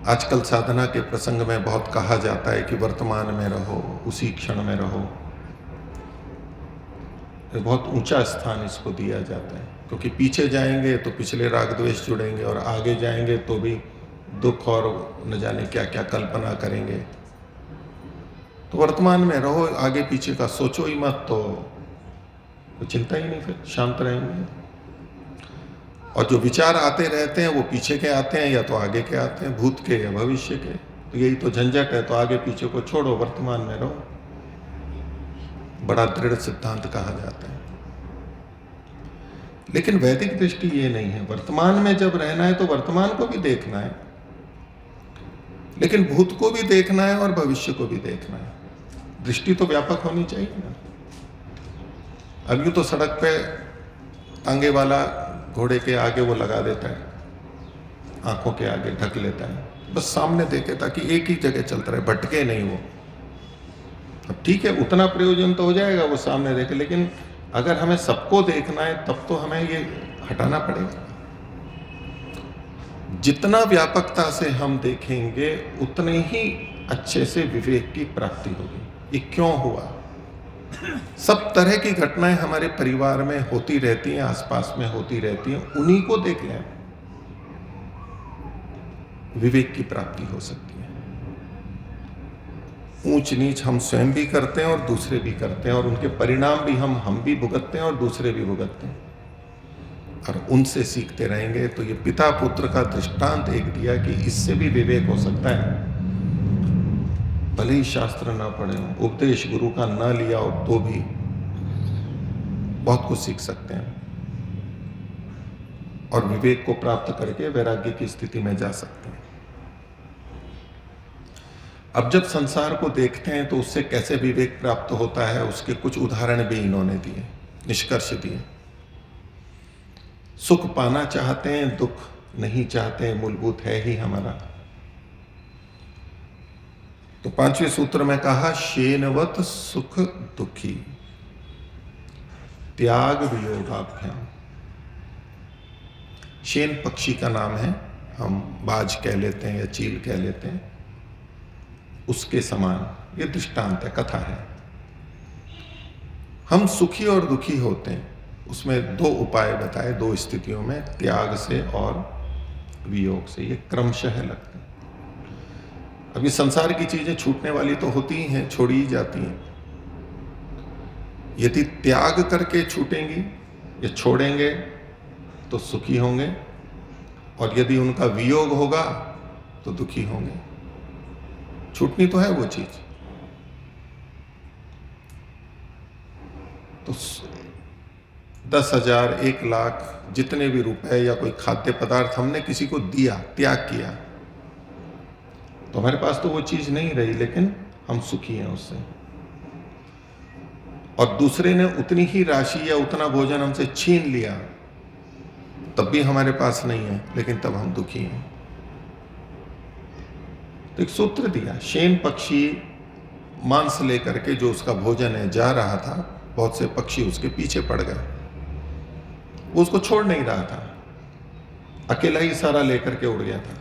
आजकल साधना के प्रसंग में बहुत कहा जाता है कि वर्तमान में रहो, उसी क्षण में रहो। ये बहुत ऊंचा स्थान इसको दिया जाता है, क्योंकि पीछे जाएंगे तो पिछले राग द्वेष जुड़ेंगे और आगे जाएंगे तो भी दुख और न जाने क्या क्या कल्पना करेंगे। तो वर्तमान में रहो, आगे पीछे का सोचो ही मत, तो चिंता ही नहीं, फिर शांत रहेंगे। और जो विचार आते रहते हैं वो पीछे के आते हैं या तो आगे के आते हैं, भूत के या भविष्य के। तो यही तो झंझट है। तो आगे पीछे को छोड़ो, वर्तमान में रहो। बड़ा दृढ़ सिद्धांत कहा जाता है। लेकिन वैदिक दृष्टि ये नहीं है। वर्तमान में जब रहना है तो वर्तमान को भी देखना है, लेकिन भूत को भी देखना है और भविष्य को भी देखना है। दृष्टि तो व्यापक होनी चाहिए ना। अब यूं तो सड़क पे टांगे वाला घोड़े के आगे वो लगा देता है, आंखों के आगे ढक लेता है, बस सामने देखे ताकि एक ही जगह चलता रहे, भटके नहीं वो। अब ठीक है, उतना प्रयोजन तो हो जाएगा वो सामने देखे, लेकिन अगर हमें सबको देखना है तब तो हमें ये हटाना पड़ेगा। जितना व्यापकता से हम देखेंगे उतने ही अच्छे से विवेक की प्राप्ति होगी। ये क्यों हुआ? सब तरह की घटनाएं हमारे परिवार में होती रहती हैं, आसपास में होती रहती हैं, उन्हीं को देख लें, विवेक की प्राप्ति हो सकती है। ऊंच नीच हम स्वयं भी करते हैं और दूसरे भी करते हैं, और उनके परिणाम भी हम भी भुगतते हैं और दूसरे भी भुगतते हैं, और उनसे सीखते रहेंगे। तो ये पिता पुत्र का दृष्टांत एक दिया कि इससे भी विवेक हो सकता है। भले ही शास्त्र ना पढ़े हो, उपदेश गुरु का ना लिया हो, तो भी बहुत कुछ सीख सकते हैं और विवेक को प्राप्त करके वैराग्य की स्थिति में जा सकते हैं। अब जब संसार को देखते हैं तो उससे कैसे विवेक प्राप्त होता है, उसके कुछ उदाहरण भी इन्होंने दिए, निष्कर्ष दिए। सुख पाना चाहते हैं, दुख नहीं चाहते हैं, मूलभूत है ही हमारा। तो 5वें सूत्र में कहा, शेनवत सुख दुखी त्याग वियोगाभ्याम। शेन पक्षी का नाम है, हम बाज कह लेते हैं या चील कह लेते हैं, उसके समान ये दृष्टांत है, कथा है। हम सुखी और दुखी होते हैं, उसमें दो उपाय बताए, दो स्थितियों में, त्याग से और वियोग से। ये क्रमशः लगते हैं। अब ये संसार की चीजें छूटने वाली तो होती ही हैं, छोड़ी ही जाती हैं। यदि त्याग करके छूटेंगी या छोड़ेंगे तो सुखी होंगे, और यदि उनका वियोग होगा तो दुखी होंगे। छूटनी तो है वो चीज। तो 10,000, 1,00,000 जितने भी रुपए या कोई खाद्य पदार्थ हमने किसी को दिया, त्याग किया, तो हमारे पास तो वो चीज नहीं रही, लेकिन हम सुखी हैं उससे। और दूसरे ने उतनी ही राशि या उतना भोजन हमसे छीन लिया, तब भी हमारे पास नहीं है, लेकिन तब हम दुखी हैं। तो एक सूत्र दिया, शेन पक्षी मांस लेकर के, जो उसका भोजन है, जा रहा था, बहुत से पक्षी उसके पीछे पड़ गए, वो उसको छोड़ नहीं रहा था, अकेला ही सारा लेकर के उड़ गया था।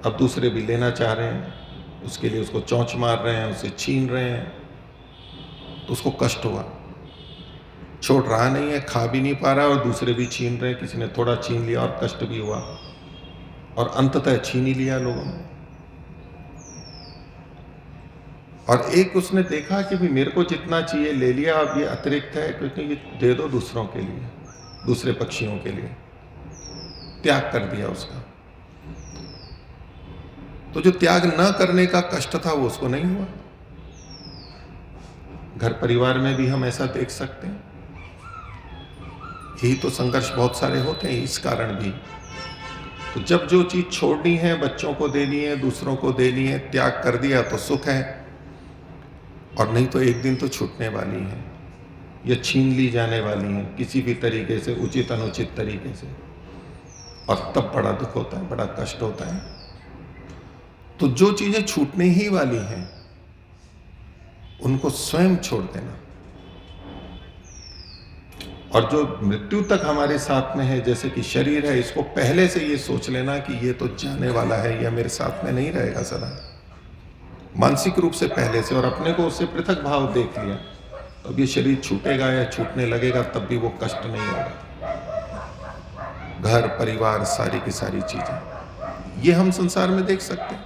अब दूसरे भी लेना चाह रहे हैं, उसके लिए उसको चोंच मार रहे हैं, उसे छीन रहे हैं, तो उसको कष्ट हुआ। छोड़ रहा नहीं है, खा भी नहीं पा रहा, और दूसरे भी छीन रहे हैं, किसी ने थोड़ा छीन लिया और कष्ट भी हुआ, और अंततः छीन ही लिया लोगों ने। और एक उसने देखा कि भी मेरे को जितना चाहिए ले लिया, अब ये अतिरिक्त है, क्योंकि ये दे दो दूसरों के लिए, दूसरे पक्षियों के लिए, त्याग कर दिया उसका। तो जो त्याग न करने का कष्ट था वो उसको नहीं हुआ। घर परिवार में भी हम ऐसा देख सकते हैं। यही तो संघर्ष बहुत सारे होते हैं इस कारण भी। तो जब जो चीज छोड़नी है, बच्चों को देनी है, दूसरों को देनी है, त्याग कर दिया तो सुख है, और नहीं तो एक दिन तो छूटने वाली है, या छीन ली जाने वाली है किसी भी तरीके से, उचित अनुचित तरीके से, और तब बड़ा दुख होता है, बड़ा कष्ट होता है। तो जो चीजें छूटने ही वाली हैं उनको स्वयं छोड़ देना। और जो मृत्यु तक हमारे साथ में है, जैसे कि शरीर है, इसको पहले से ये सोच लेना कि ये तो जाने वाला है, यह मेरे साथ में नहीं रहेगा सदा, मानसिक रूप से पहले से, और अपने को उससे पृथक भाव देख लिया, तो अब ये शरीर छूटेगा या छूटने लगेगा तब भी वो कष्ट नहीं होगा। घर परिवार सारी की सारी चीजें ये हम संसार में देख सकते हैं।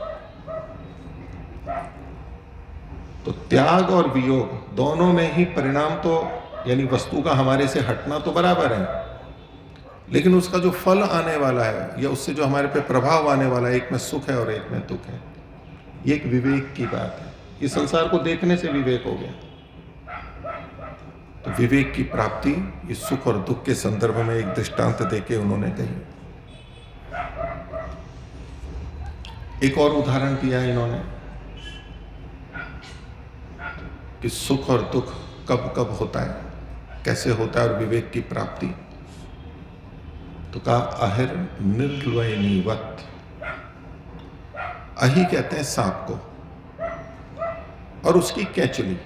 तो त्याग और वियोग दोनों में ही परिणाम तो, यानी वस्तु का हमारे से हटना तो बराबर है, लेकिन उसका जो फल आने वाला है या उससे जो हमारे पे प्रभाव आने वाला है, एक में सुख है और एक में दुख है। ये एक विवेक की बात है। इस संसार को देखने से विवेक हो गया। तो विवेक की प्राप्ति इस सुख और दुख के संदर्भ में एक दृष्टांत देके उन्होंने कही। एक और उदाहरण दिया इन्होंने कि सुख और दुख कब कब होता है, कैसे होता है, और विवेक की प्राप्ति। तो कहा अहिर निर्लयनीवत। अहि कहते हैं सांप को, और उसकी कैचुली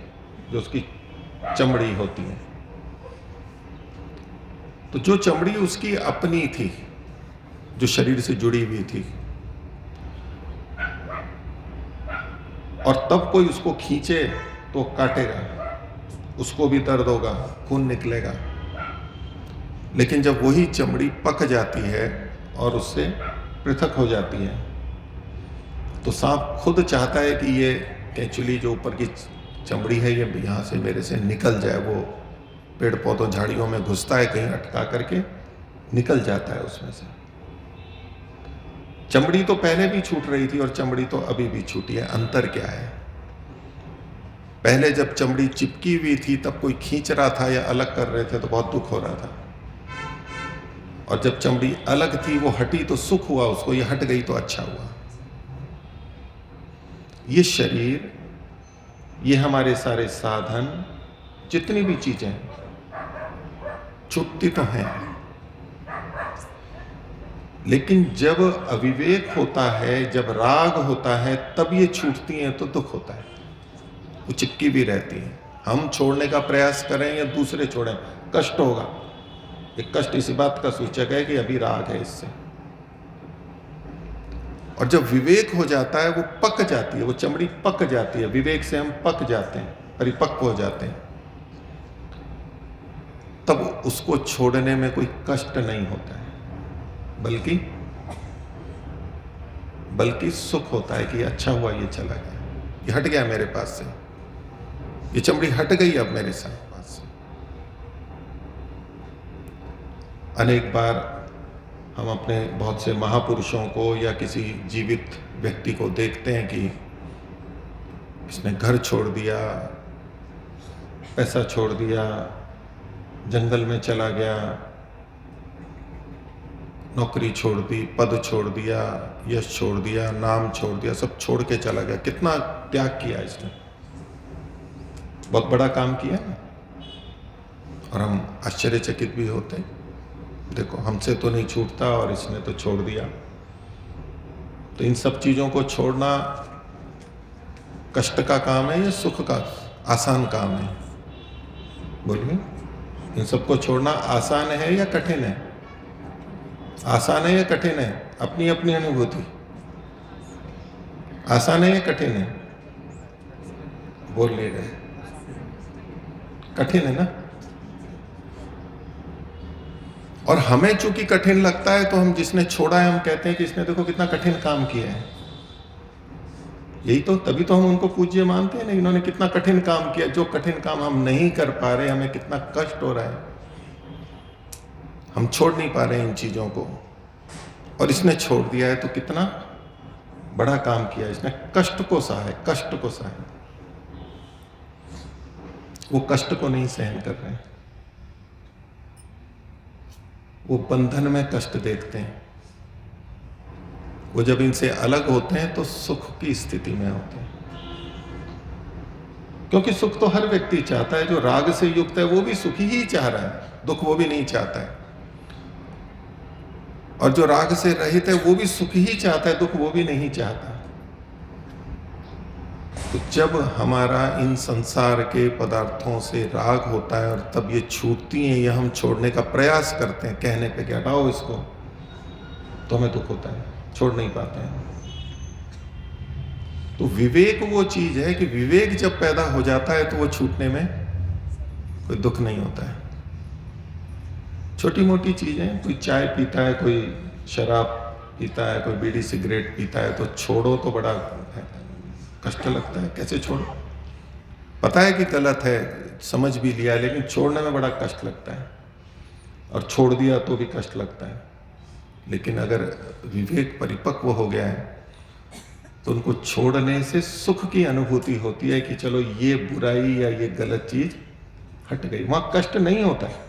जो उसकी चमड़ी होती है। तो जो चमड़ी उसकी अपनी थी, जो शरीर से जुड़ी हुई थी, और तब कोई उसको खींचे तो काटेगा, उसको भी दर्द होगा, खून निकलेगा। लेकिन जब वही चमड़ी पक जाती है और उससे पृथक हो जाती है, तो सांप खुद चाहता है कि ये कैचुली जो ऊपर की चमड़ी है ये यहाँ से मेरे से निकल जाए। वो पेड़ पौधों झाड़ियों में घुसता है, कहीं अटका करके निकल जाता है उसमें से। चमड़ी तो पहले भी छूट रही थी और चमड़ी तो अभी भी छूटी है। अंतर क्या है? पहले जब चमड़ी चिपकी हुई थी तब कोई खींच रहा था या अलग कर रहे थे तो बहुत दुख हो रहा था, और जब चमड़ी अलग थी, वो हटी तो सुख हुआ उसको, ये हट गई तो अच्छा हुआ। ये शरीर, ये हमारे सारे साधन, जितनी भी चीजें छूटती तो हैं, लेकिन जब अविवेक होता है, जब राग होता है, तब ये छूटती हैं तो दुख होता है। वो चिपकी भी रहती है। हम छोड़ने का प्रयास करें या दूसरे छोड़ें, कष्ट होगा। एक कष्ट इसी बात का सूचक है कि अभी राग है इससे। और जब विवेक हो जाता है, वो पक जाती है, वो चमड़ी पक जाती है। विवेक से हम पक जाते हैं, परिपक्व हो जाते हैं, तब उसको छोड़ने में कोई कष्ट नहीं होता है, बल्कि सुख होता है कि अच्छा हुआ ये चला गया, ये हट गया मेरे पास से, ये चमड़ी हट गई अब मेरे पास से। अनेक बार हम अपने बहुत से महापुरुषों को या किसी जीवित व्यक्ति को देखते हैं कि इसने घर छोड़ दिया, पैसा छोड़ दिया, जंगल में चला गया, नौकरी छोड़ दी, पद छोड़ दिया, यश छोड़ दिया, नाम छोड़ दिया, सब छोड़ के चला गया। कितना त्याग किया इसने, बहुत बड़ा काम किया ना। और हम आश्चर्यचकित भी होते हैं, देखो हमसे तो नहीं छूटता और इसने तो छोड़ दिया। तो इन सब चीजों को छोड़ना कष्ट का काम है या सुख का आसान काम है? बोलिए, इन सबको छोड़ना आसान है या कठिन है? आसान है या कठिन है? अपनी अपनी अनुभूति। आसान है या कठिन है? बोल ले रहे, कठिन है ना। और हमें चूंकि कठिन लगता है तो हम जिसने छोड़ा है हम कहते हैं कि इसने देखो कितना कठिन काम किया है। यही तो, तभी तो हम उनको पूज्य मानते हैं ना, इन्होंने कितना कठिन काम किया। जो कठिन काम हम नहीं कर पा रहे, हमें कितना कष्ट हो रहा है, हम छोड़ नहीं पा रहे इन चीजों को, और इसने छोड़ दिया है तो कितना बड़ा काम किया इसने। कष्ट को सहा है, कष्ट को सहा है। वो कष्ट को नहीं सहन कर रहे हैं, वो बंधन में कष्ट देखते हैं। वो जब इनसे अलग होते हैं तो सुख की स्थिति में होते हैं, क्योंकि सुख तो हर व्यक्ति चाहता है। जो राग से युक्त है वो भी सुख ही चाह रहा है, दुख वो भी नहीं चाहता है। और जो राग से रहित है वो भी सुख ही चाहता है, दुख वो भी नहीं चाहता। तो जब हमारा इन संसार के पदार्थों से राग होता है और तब ये छूटती हैं, ये हम छोड़ने का प्रयास करते हैं कहने पे कि हटाओ इसको, तो हमें दुख होता है, छोड़ नहीं पाते हैं। तो विवेक वो चीज है कि विवेक जब पैदा हो जाता है तो वो छूटने में कोई दुख नहीं होता है। छोटी मोटी चीजें, कोई चाय पीता है, कोई शराब पीता है, कोई बीड़ी सिगरेट पीता है, तो छोड़ो तो बड़ा कष्ट लगता है। कैसे छोड़ो? पता है कि गलत है, समझ भी लिया, लेकिन छोड़ने में बड़ा कष्ट लगता है, और छोड़ दिया तो भी कष्ट लगता है। लेकिन अगर विवेक परिपक्व हो गया है तो उनको छोड़ने से सुख की अनुभूति होती है कि चलो ये बुराई या ये गलत चीज हट गई, वहां कष्ट नहीं होता है।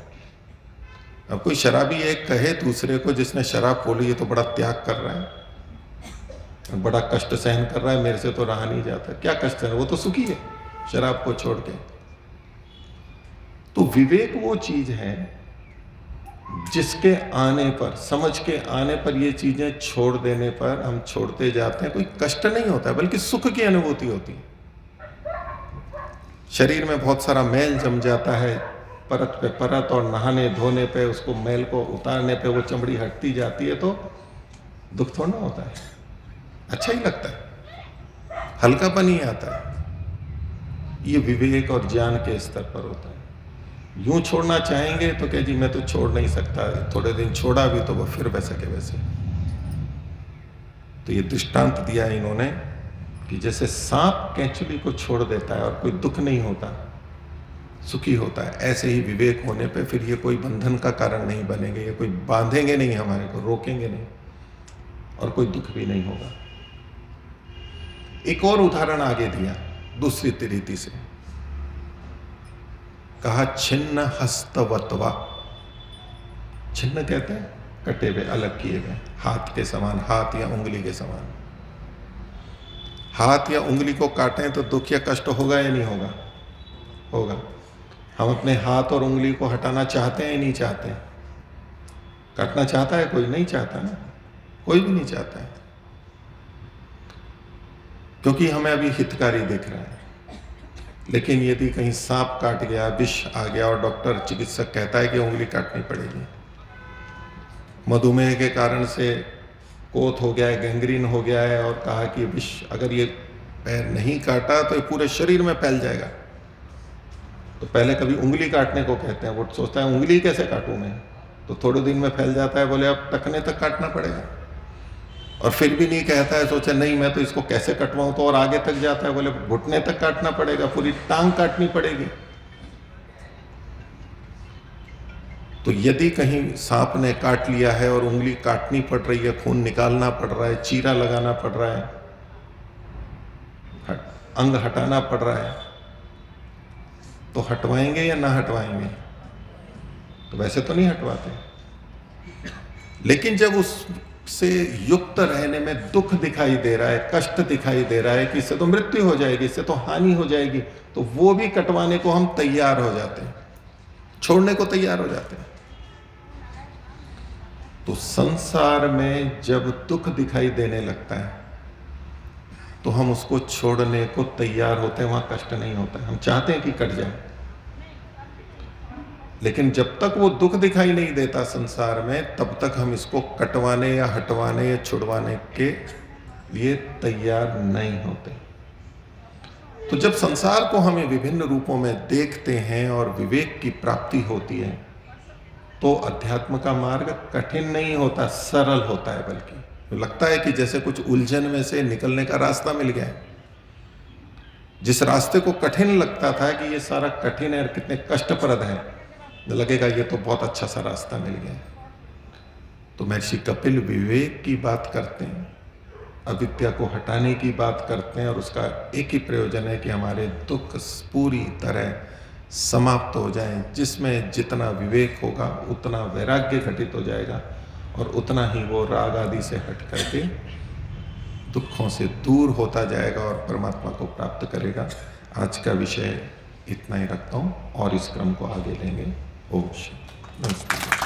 अब कोई शराबी एक कहे दूसरे को जिसने शराब खोली, ये तो बड़ा त्याग कर रहा है, बड़ा कष्ट सहन कर रहा है, मेरे से तो रहा नहीं जाता। क्या कष्ट है? वो तो सुखी है शराब को छोड़ के। तो विवेक वो चीज है जिसके आने पर, समझ के आने पर, ये चीजें छोड़ देने पर हम छोड़ते जाते हैं, कोई कष्ट नहीं होता है, बल्कि सुख की अनुभूति होती है। शरीर में बहुत सारा मैल जम जाता है, परत पे परत, और नहाने धोने पे, उसको मैल को उतारने पे वो चमड़ी हटती जाती है, तो दुख थोड़ा होता है, अच्छा ही लगता है, हल्कापन ही आता है। ये विवेक और ज्ञान के स्तर पर होता है। यूं छोड़ना चाहेंगे तो क्या जी मैं तो छोड़ नहीं सकता, थोड़े दिन छोड़ा भी तो वो फिर वैसे के वैसे। तो ये दृष्टांत दिया इन्होंने कि जैसे सांप केंचुली को छोड़ देता है और कोई दुख नहीं होता, सुखी होता है, ऐसे ही विवेक होने पे फिर ये कोई बंधन का कारण नहीं बनेंगे, ये कोई बांधेंगे नहीं, हमारे को रोकेंगे नहीं, और कोई दुख भी नहीं होगा। एक और उदाहरण आगे दिया दूसरी रीति से, कहा छिन्न हस्तवत्वा। छिन्न कहते हैं कटे हुए, अलग किए गए, हाथ के समान, हाथ या उंगली के समान। हाथ या उंगली को काटें तो दुख या कष्ट होगा या नहीं होगा? होगा। हम अपने हाथ और उंगली को हटाना चाहते हैं या नहीं चाहते? काटना चाहता है कोई? नहीं चाहता ना, कोई भी नहीं चाहता है, क्योंकि हमें अभी हितकारी दिख रहा है। लेकिन यदि कहीं सांप काट गया, विष आ गया, और डॉक्टर चिकित्सक कहता है कि उंगली काटनी पड़ेगी, मधुमेह के कारण से कोत हो गया है, गैंग्रीन हो गया है, और कहा कि विष अगर ये पैर नहीं काटा तो ये पूरे शरीर में फैल जाएगा, तो पहले कभी उंगली काटने को कहते हैं, वो सोचता है उंगली कैसे काटूं मैं, तो थोड़े दिन में फैल जाता है, बोले अब टखने तक काटना पड़ेगा, और फिर भी नहीं कहता है, सोचा नहीं मैं तो इसको कैसे कटवाऊं, तो और आगे तक जाता है, बोले घुटने तक काटना पड़ेगा, पूरी टांग काटनी पड़ेगी। तो यदि कहीं सांप ने काट लिया है और उंगली काटनी पड़ रही है, खून निकालना पड़ रहा है, चीरा लगाना पड़ रहा है, अंग हटाना पड़ रहा है, तो हटवाएंगे या ना हटवाएंगे? तो वैसे तो नहीं हटवाते, लेकिन जब उससे युक्त रहने में दुख दिखाई दे रहा है, कष्ट दिखाई दे रहा है कि इससे तो मृत्यु हो जाएगी, इससे तो हानि हो जाएगी, तो वो भी कटवाने को हम तैयार हो जाते हैं, छोड़ने को तैयार हो जाते हैं। तो संसार में जब दुख दिखाई देने लगता है तो हम उसको छोड़ने को तैयार होते हैं, वहां कष्ट नहीं होता है, हम चाहते हैं कि कट जाए। लेकिन जब तक वो दुख दिखाई नहीं देता संसार में, तब तक हम इसको कटवाने या हटवाने या छुड़वाने के लिए तैयार नहीं होते। तो जब संसार को हमें विभिन्न रूपों में देखते हैं और विवेक की प्राप्ति होती है, तो अध्यात्म का मार्ग कठिन नहीं होता, सरल होता है, बल्कि तो लगता है कि जैसे कुछ उलझन में से निकलने का रास्ता मिल गया है। जिस रास्ते को कठिन लगता था कि ये सारा कठिन है और कितने कष्टप्रद है, लगेगा ये तो बहुत अच्छा सा रास्ता मिल गया। तो महर्षि कपिल विवेक की बात करते हैं, अविद्या को हटाने की बात करते हैं, और उसका एक ही प्रयोजन है कि हमारे दुख पूरी तरह समाप्त हो जाएं। जिसमें जितना विवेक होगा उतना वैराग्य घटित हो जाएगा, और उतना ही वो राग आदि से हट करके दुखों से दूर होता जाएगा और परमात्मा को प्राप्त करेगा। आज का विषय इतना ही रखता हूँ, और इस क्रम को आगे लेंगे। ओम शांति। नमस्ते।